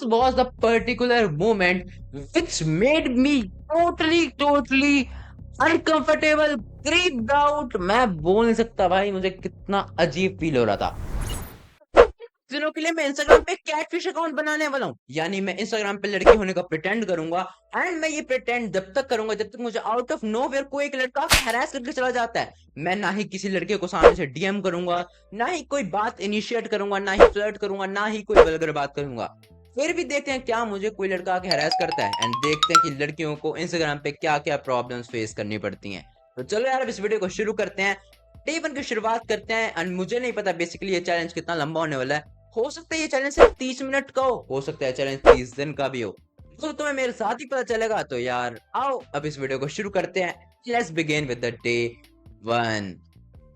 was the particular moment which made me totally uncomfortable, creeped out। मैं बोल नहीं सकता भाई, मुझे कितना अजीब फील हो रहा था। दिनों के लिए मैं इंस्टाग्राम पे कैटफिश अकाउंट बनाने वाला हूँ, यानी मैं इंस्टाग्राम पे लड़की होने का प्रिटेंड करूंगा। एंड मैं ये प्रिटेंड जब तक करूंगा जब तक मुझे आउट ऑफ नोवेयर कोई एक लड़का हैरेस करके चला जाता है। मैं ना ही किसी लड़के को सामने से डीएम करूंगा, ना ही कोई बात इनिशिएट करूंगा, ना ही फ्लर्ट करूंगा, ना ही कोई वल्गर बात करूंगा। फिर भी देखते हैं क्या मुझे कोई लड़का आके हैरेस करता है, एंड देखते हैं कि लड़कियों को इंस्टाग्राम पे क्या क्या प्रॉब्लम्स फेस करनी पड़ती हैं। तो चलो यार, अब इस वीडियो को शुरू करते हैं। डे वन की शुरुआत करते हैं। एंड मुझे नहीं पता बेसिकली ये चैलेंज कितना लंबा होने वाला है। हो सकता है ये चैलेंज सिर्फ 30 मिनट का हो सकता है चैलेंज 30 दिन का भी हो। तो तुम्हें मेरे साथ ही पता चलेगा। तो यार आओ अब इस वीडियो को शुरू करते हैं। Let's begin with the day one.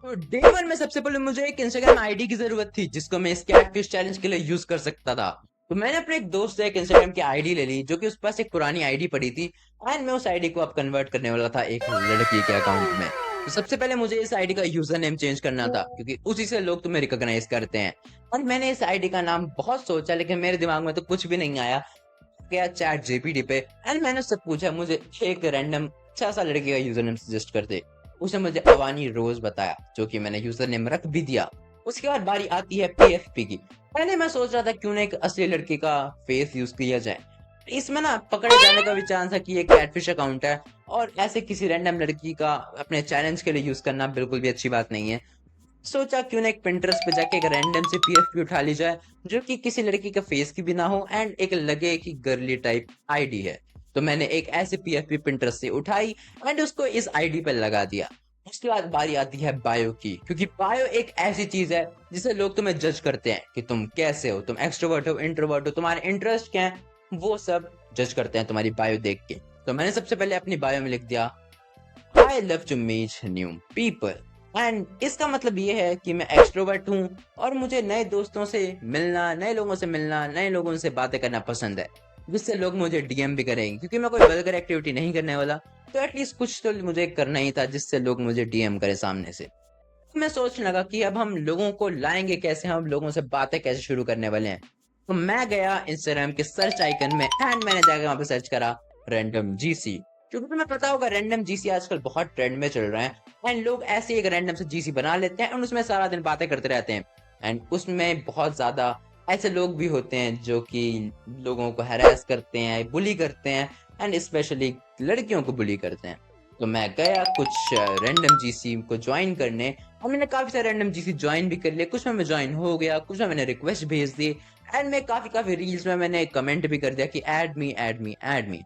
तो डे वन में सबसे पहले मुझे एक इंस्टाग्राम आईडी की जरूरत थी जिसको मैं इस कैटफिश चैलेंज के लिए यूज कर सकता था। तो मैंने अपने एक दोस्त से एक इंस्टाग्राम की आईडी ले ली जो कि उस पास एक पुरानी आईडी पड़ी थी। एंड मैं उस आईडी को अब कन्वर्ट करने वाला था एक लड़की के अकाउंट में। तो सबसे पहले मुझे इस आईडी का यूजर नेम चेंज करना था क्योंकि उसी से लोग तुम्हें रिकॉग्नाइज करते हैं। और मैंने इस आईडी का नाम बहुत सोचा लेकिन मेरे दिमाग में तो कुछ भी नहीं आया। गया चैट जीपीटी पे एंड मैंने उससे पूछा मुझे एक रैंडम अच्छा सा लड़के का यूजर नेम सजेस्ट कर दे। उसने मुझे अवानी रोज बताया जो कि मैंने यूजर नेम रख भी दिया। उसके बाद बारी आती है पीएफपी की। पहले मैं सोच रहा था क्यों ना एक असली लड़की का फेस यूज किया जाए। इसमें ना पकड़े जाने का भी चांस है कि ये कैटफिश अकाउंट है, और ऐसे किसी रैंडम लड़की का अपने चैलेंज के लिए यूज करना बिल्कुल भी अच्छी बात नहीं है। सोचा क्यों ना एक पिंटरेस्ट पे जाके एक रैंडम से पीएफपी उठा ली जाए जो कि किसी लड़की का फेस की भी ना हो एंड एक लगे कि गर्ली टाइप आईडी है। तो मैंने एक ऐसे पीएफपी पिंटरेस्ट से उठाई एंड उसको इस आईडी पे लगा दिया। उसके बाद बारी आती है बायो की, क्योंकि बायो एक ऐसी चीज है जिससे लोग तुम्हें जज करते हैं कि तुम कैसे हो, तुम एक्सट्रोवर्ट हो, इंट्रोवर्ट हो, तुम्हारे इंटरेस्ट क्या है, वो सब जज करते हैं तुम्हारी बायो देख के। तो मैंने सबसे पहले अपनी बायो में लिख दिया I love to meet new people. And इसका मतलब ये है कि मैं एक्सट्रोवर्ट हूँ और मुझे नए दोस्तों से मिलना, नए लोगों से मिलना, नए लोगों से बातें करना पसंद है, जिससे लोग मुझे डीएम भी करेंगे क्योंकि मैं कोई वल्गर एक्टिविटी नहीं करने वाला। तो एटलीस्ट कुछ तो मुझे करना ही था जिससे लोग मुझे डीएम करें सामने से। मैं सोचने लगा कि अब हम लोगों को लाएंगे कैसे, हम लोगों से बातें कैसे शुरू करने वाले हैं। तो मैं गया इंस्टाग्राम के सर्च आइकन में एंड मैंने जाकर वहां पे सर्च करा रैंडम जीसी। क्योंकि तुम्हें पता होगा रैंडम जीसी आजकल बहुत ट्रेंड में चल रहा है। एंड लोग ऐसे एक रैंडम से जीसी बना लेते हैं और उसमें सारा दिन बातें करते रहते हैं। एंड उसमें बहुत ज्यादा ऐसे लोग भी होते हैं जो कि लोगों को हैरेस करते हैं, बुली करते हैं, एंड स्पेशली लड़कियों को बुली करते हैं। तो मैं गया कुछ रैंडम जीसी को ज्वाइन करने और मैंने काफी सारे रैंडम जीसी ज्वाइन भी कर लिए। कुछ में मैं ज्वाइन हो गया, कुछ में मैंने रिक्वेस्ट भेज दी एंड मैं काफी रील्स में मैंने कमेंट भी कर दिया कि add me add me add me.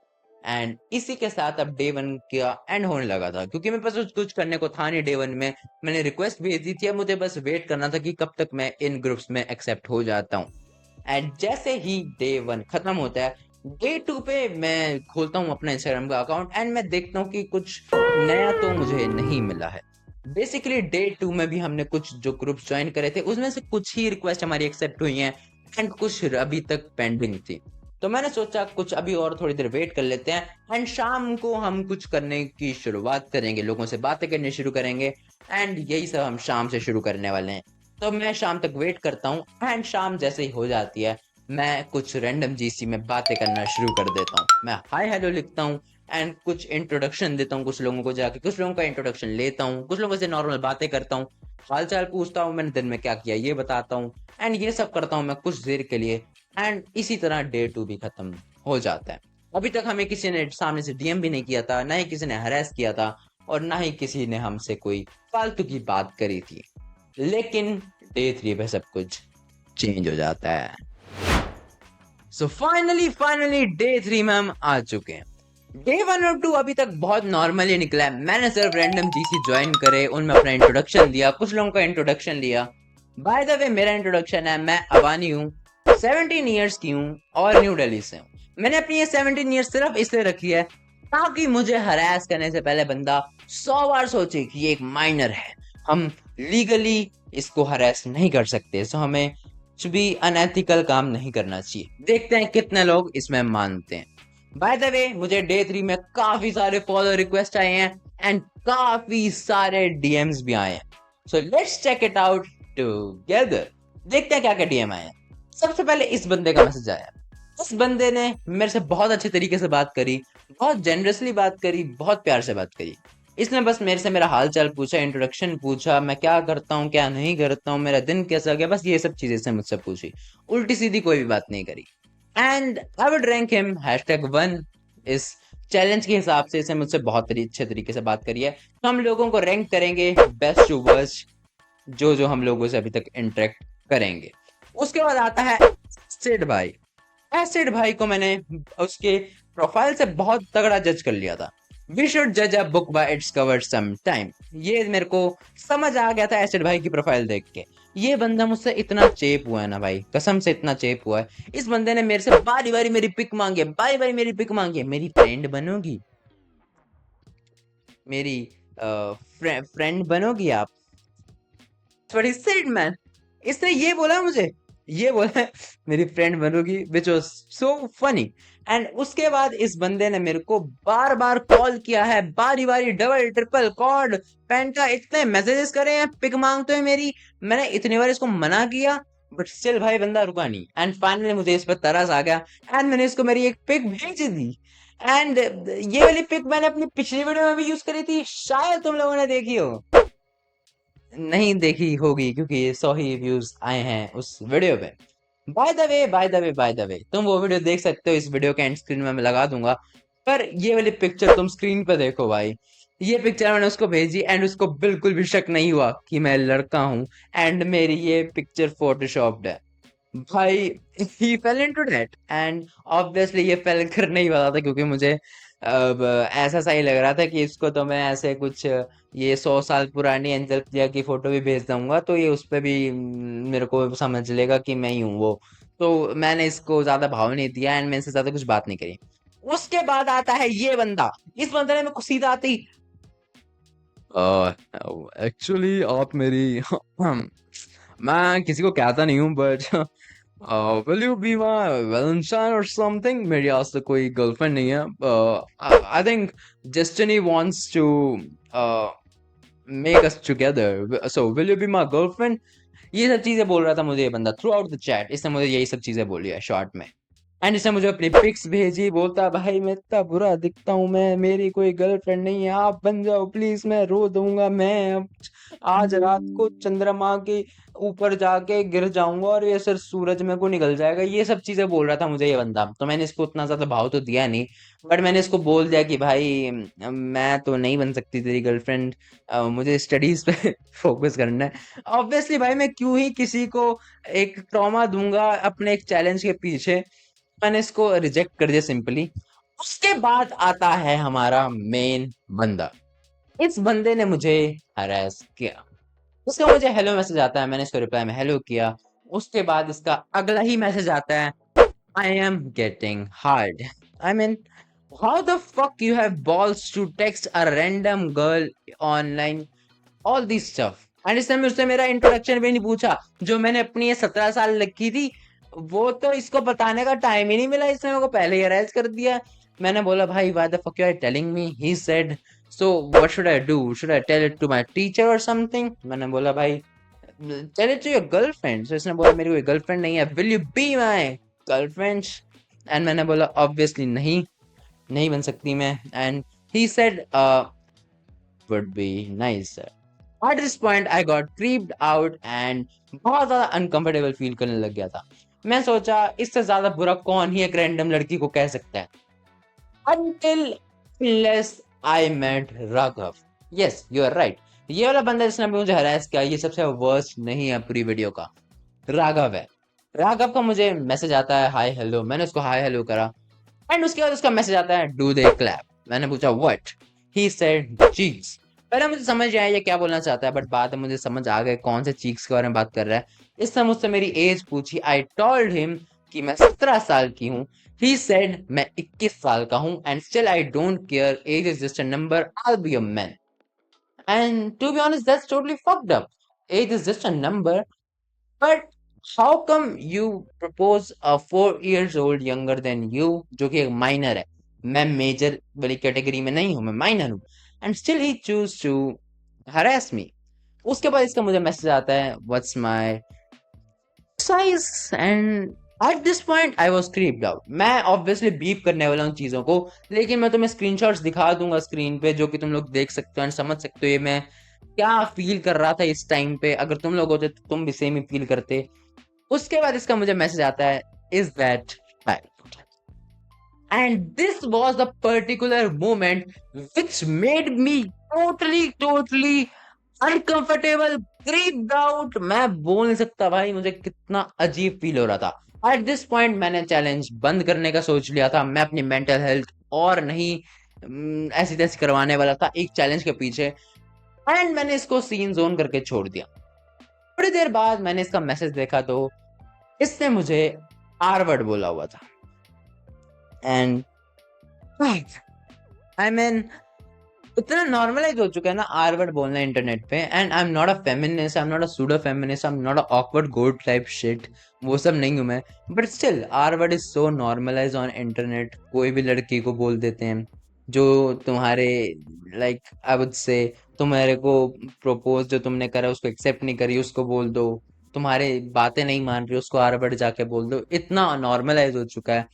And इसी के साथ अब डे वन का एंड होने लगा था क्योंकि मेरे पास कुछ करने को था नहीं। डे वन में मैंने रिक्वेस्ट भेज दी थी, अब मुझे बस वेट करना था कि कब तक मैं इन ग्रुप्स में एक्सेप्ट हो जाता हूँ। एंड जैसे ही डे वन खत्म होता है, डे टू पे मैं खोलता हूँ अपना इंस्टाग्राम का अकाउंट एंड मैं देखता हूँ कि कुछ नया तो मुझे नहीं मिला है। बेसिकली डे टू में भी हमने कुछ जो ग्रुप्स ज्वाइन करे थे उसमें से कुछ ही रिक्वेस्ट हमारी एक्सेप्ट हुई हैं एंड कुछ अभी तक पेंडिंग थी। तो मैंने सोचा कुछ अभी और थोड़ी देर वेट कर लेते हैं एंड शाम को हम कुछ करने की शुरुआत करेंगे, लोगों से बातें करनी शुरू करेंगे एंड यही सब हम शाम से शुरू करने वाले हैं। तो मैं शाम तक वेट करता हूँ एंड शाम जैसे ही हो जाती है मैं कुछ रैंडम जीसी में बातें करना शुरू कर देता हूँ। मैं हाय हेलो लिखता हूँ एंड कुछ इंट्रोडक्शन देता हूँ कुछ लोगों को, जाके कुछ लोगों का इंट्रोडक्शन लेता हूँ, कुछ लोगों से नॉर्मल बातें करता हूँ, हाल चाल पूछता हूँ, मैंने दिन में क्या किया ये बताता हूँ एंड ये सब करता हूँ मैं कुछ देर के लिए। एंड इसी तरह डे टू भी खत्म हो जाता है। अभी तक हमें किसी ने सामने से डीएम भी नहीं किया था, ना ही किसी ने हरास किया था और ना ही किसी ने हमसे कोई फालतू की बात करी थी। लेकिन डे थ्री पे सब कुछ चेंज हो जाता है। सो फाइनली डे थ्री में हम आ चुके हैं। डे वन और टू अभी तक बहुत नॉर्मली निकला है। मैंने सिर्फ रैंडम जीसी ज्वाइन करे, उनमें अपना इंट्रोडक्शन दिया, कुछ लोगों का इंट्रोडक्शन लिया। बाय द वे मेरा इंट्रोडक्शन है, मैं अबानी हूँ, 17 ईयर्स की हूँ और न्यू दिल्ली से हूँ। मैंने अपनी ये 17 ईयर्स सिर्फ इसलिए रखी है ताकि मुझे हरास करने से पहले बंदा 100 बार सोचे कि ये एक माइनर है, हम लीगली इसको हरास नहीं कर सकते, सो हमें कुछ भी अनएथिकल काम नहीं करना चाहिए। देखते हैं कितने लोग इसमें मानते हैं। बाय द वे मुझे डे थ्री में काफी सारे फॉलो रिक्वेस्ट आए हैं एंड काफी सारे डीएम्स भी आए हैं। So let's check it out together. देखते हैं क्या क्या डीएम आए हैं। सबसे पहले इस बंदे का मैसेज आया, उस बंदे ने मेरे से बहुत अच्छे तरीके से बात करी, बहुत जेनरसली बात करी, बहुत प्यार से बात करी। इसने बस मेरे से मेरा हाल चाल पूछा, इंट्रोडक्शन पूछा, मैं क्या करता हूँ क्या नहीं करता हूँ, मेरा दिन कैसा गया, बस ये सब चीजें इसने मुझसे पूछी। उल्टी सीधी कोई भी बात नहीं करी। And I would rank him #1 इस चैलेंज के हिसाब से। इसने मुझसे बहुत अच्छे तरीके से बात करी है, तो हम लोगों को रैंक करेंगे बेस्ट टू वर्स्ट, जो जो हम लोगों से अभी तक इंटरेक्ट करेंगे। उसके बाद आता है सिड भाई। एसिड भाई को मैंने उसके प्रोफाइल से बहुत तगड़ा जज कर लिया था। वी शुड जज a book by its cover some time. ये मेरे को समझ आ गया था एसिड भाई की प्रोफाइल देख के। ये बंदा मुझसे इतना चेप हुआ है ना भाई, कसम से इतना चेप हुआ है। इस बंदे ने मेरे से बारी बारी मेरी पिक मांगी है, बारी बारी मेरी पिक मांगी है। मेरी फ्रेंड बनोगी, मेरी फ्रेंड बनोगी आप? What is said man. इसने ये बोला मुझे, ये बोला है, मेरी फ्रेंड बनोगी, which was so funny. And उसके बाद इस बंदे ने मेरे को बार बार कॉल किया है, बारी बारी डबल ट्रिपल कॉर्ड पेंटा, इतने मैसेजेस करे हैं, पिक मांगते हैं मेरी। मैंने इतनी बार इसको मना किया, बट स्टिल भाई बंदा रुका नहीं। एंड फाइनली मुझे इस पर तरस आ गया, एंड मैंने इसको मेरी एक पिक भेज दी। एंड ये वाली पिक मैंने अपनी पिछली वीडियो में भी यूज करी थी, शायद तुम लोगों ने देखी हो। नहीं देखी होगी क्योंकि 100 ही व्यूज आए हैं उस वीडियो पे। बाय द वे तुम वो वीडियो देख सकते हो, इस वीडियो के एंड स्क्रीन में मैं लगा दूंगा। पर ये वाली पिक्चर तुम स्क्रीन पे देखो भाई। ये पिक्चर मैंने उसको भेजी, एंड उसको बिल्कुल भी शक नहीं हुआ कि मैं लड़का हूँ, एंड मेरी ये पिक्चर फोटोशॉप्ड है। भाई he fell into that, and obviously ये फेल करने ही वाला था, क्योंकि मुझे अब ऐसा सा ही लग रहा था कि इसको तो मैं ऐसे कुछ ये 100 साल पुरानी एंजल प्रिया की फोटो भी भेज दूंगा, तो ये उस पे भी मेरे को समझ लेगा कि मैं ही हूँ वो। तो मैंने इसको ज्यादा भाव नहीं दिया, एंड मैंने इससे ज्यादा कुछ बात नहीं करी। उसके बाद आता है ये बंदा। इस बंदे ने मेरे को सीधा आते ही, एक्चुअली आप मेरी मैं किसी को कहता नहीं हूँ, but will you be my valentine और समथिंग। मेरी आज तक कोई गर्लफ्रेंड नहीं है। I think destiny wants to make us together, so will you be my girlfriend. ये सब चीजें बोल रहा था मुझे ये बंदा थ्रू आउट द चैट। इसने मुझे यही सब चीजें बोली है शॉर्ट में। एंड इसने मुझे अपनी पिक्स भेजी, बोलता भाई मैं इतना बुरा दिखता हूँ, मैं मेरी कोई गर्लफ्रेंड नहीं है, आप बन जाओ प्लीज, मैं रो दूंगा, मैं अब आज रात को चंद्रमा के ऊपर जाके गिर जाऊंगा और ये सिर सूरज में को निकल जाएगा। ये सब चीजें बोल रहा था मुझे ये बंदा। तो मैंने इसको उतना ज्यादा भाव तो दिया नहीं, बट मैंने इसको बोल दिया कि भाई मैं तो नहीं बन सकती तेरी गर्लफ्रेंड, मुझे स्टडीज पे फोकस करना है। ऑब्वियसली भाई मैं क्यों ही किसी को एक ट्रॉमा दूंगा अपने एक चैलेंज के पीछे। मैंने इसको रिजेक्ट कर दिया सिंपली। उसके बाद आता है हमारा मेन बंदा। इस बंदे ने मुझे हरास किया। उसका मुझे हेलो मैसेज आता है, मैंने इसको रिप्लाई में हेलो किया। उसके बाद इसका अगला ही मैसेज आता है, I am getting hard. I mean how the fuck you have balls to text a random girl online, all this stuff. And इसने मुझसे मेरा इंट्रोडक्शन भी नहीं पूछा, जो मैंने अपनी ये 17 साल रखी थी, वो तो इसको बताने का टाइम ही नहीं मिला, इसने मेरे को पहले ही अरेस्ट कर दिया। मैंने बोला भाई why the fuck you are telling me. He said so what should I do, should I tell it to my teacher और समथिंग। मैंने बोला भाई tell it to your girlfriend. So इसने बोला मेरी कोई गर्लफ्रेंड नहीं है, will you be my girlfriend? And मैंने बोला ऑब्वियसली नहीं, नहीं बन सकती मैं। And he said would be nice. At this point I got creeped out and बहुत ज्यादा अनकंफर्टेबल फील करने लग गया था। मैं सोचा इससे ज्यादा बुरा कौन ही एक रैंडम लड़की को कह सकता है। Until unless I met Raghav. Yes, you are right। ये वाला बंदा जिसने अभी मुझे हरास किया, ये सबसे वर्स्ट नहीं है पूरी वीडियो का, राघव है। राघव का मुझे मैसेज आता है हाय हेलो, मैंने उसको हाय हेलो करा। एंड उसके बाद उसका मैसेज आता है डू दे क्लैप। मैंने पूछा व्हाट। He said cheeks. पहले मुझे समझ नहीं आया ये क्या बोलना चाहता है, बट बाद में मुझे समझ आ गया कौन से चीक्स के बारे में बात कर रहा है। इसने मुझसे मेरी एज पूछी। आई टोल्ड हिम कि मैं 17 साल की हूँ। ही सेड मैं 21 साल का हूँ, and still I don't care, age is just a number, I be a man. And to be honest that's totally fucked up. Age is just a number, but how come you propose a 4 years old younger than you, जो कि एक minor है। मैं major वाली category में नहीं हूँ, मैं माइनर हूँ। And still he chose to harass me. उसके बाद इसका मुझे मैसेज आता है what's my size, and at this point I was creeped out. मैं ऑब्वियसली बीप करने वाला हूँ चीजों को, लेकिन मैं तुम्हें स्क्रीनशॉट्स दिखा दूंगा स्क्रीन पे, जो कि तुम लोग देख सकते हो एंड समझ सकते हो ये मैं क्या फील कर रहा था इस टाइम पे। अगर तुम लोग होते तो तुम भी सेम ही फील करते। उसके बाद इसका मुझे मैसेज आता है, is that right? And this was the particular moment which made me totally uncomfortable, creeped out। मैं बोल नहीं सकता भाई, मुझे कितना अजीब फील हो रहा था। एट दिस पॉइंट मैंने चैलेंज बंद करने का सोच लिया था। मैं अपनी मेंटल हेल्थ और नहीं ऐसी तैसी करवाने वाला था एक चैलेंज के पीछे, एंड मैंने इसको सीन जोन करके छोड़ दिया। थोड़ी देर बाद मैंने इसका मैसेज देखा तो इसने मुझे आर वर्ड बोला हुआ था। एंड आई मीन इतना नॉर्मलाइज हो चुका है ना आर वर्ड बोलना इंटरनेट पे। And I am not a feminist, I am not a pseudo feminist, I am not a awkward god type shit, वो सब नहीं हूं मैं। But still R word is so normalize on internet. कोई भी लड़की को बोल देते हैं जो तुम्हारे लाइक आई वुड से तुम्हारे को प्रपोज जो तुमने करा उसको एक्सेप्ट नहीं करी उसको बोल दो, तुम्हारे बातें नहीं मान रही उसको आर वर्ड जाके बोल दो। इतना नॉर्मलाइज हो चुका है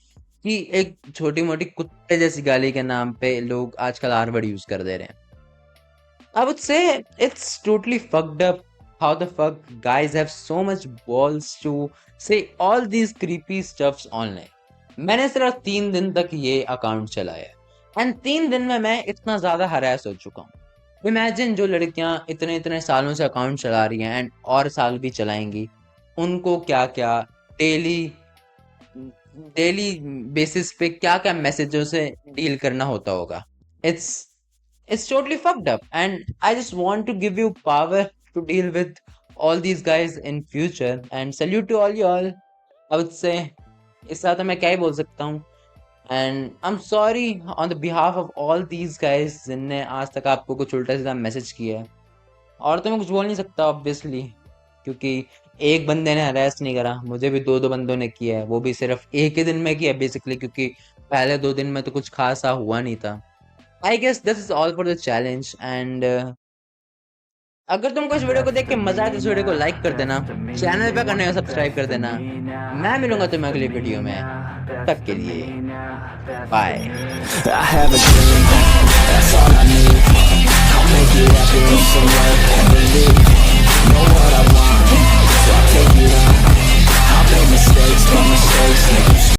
कि एक छोटी मोटी कुत्ते जैसी गाली के नाम पे लोग आजकल आर वर्ड यूज कर दे रहे हैं। I would say it's totally fucked up how the fuck guys have so much balls to say all these creepy stuffs online. मैंने सिर्फ 3 दिन तक ये अकाउंट चलाया एंड 3 दिन में मैं इतना ज्यादा हरास हो चुका हूँ। इमेजिन जो लड़कियां इतने इतने सालों से अकाउंट चला रही हैं एंड और साल भी चलाएंगी, उनको क्या क्या डेली डेली बेसिस पे क्या क्या मैसेजों से डील करना होता होगा। It's it's totally fucked up, and I just want to give you power to deal with all these guys in future, and salute to all y'all, I would say। इस साथ मैं क्या ही बोल सकता हूँ। And I am sorry on the behalf of all these guys जिनने आज तक आपको कुछ उल्टा सीधा मैसेज किया है। और तो मैं कुछ बोल नहीं सकता ऑब्वियसली, क्योंकि एक बंदे ने हरास नहीं करा, मुझे भी दो दो बंदों ने किया है, वो भी सिर्फ एक ही दिन में किया बेसिकली, क्योंकि पहले 2 दिन में तो कुछ खासा हुआ नहीं था। I guess this is all for the challenge. And अगर तुमको इस वीडियो को देख के मजा आए तो इस वीडियो को लाइक कर देना, चैनल पे करने का सब्सक्राइब कर देना। मैं मिलूंगा तुम्हें अगली वीडियो में, तब के लिए bye. I have a dream, that's all I need. I'll make it happen with some work and believe. Know what I want, so I'll take it on. I'll make mistakes, but mistakes make you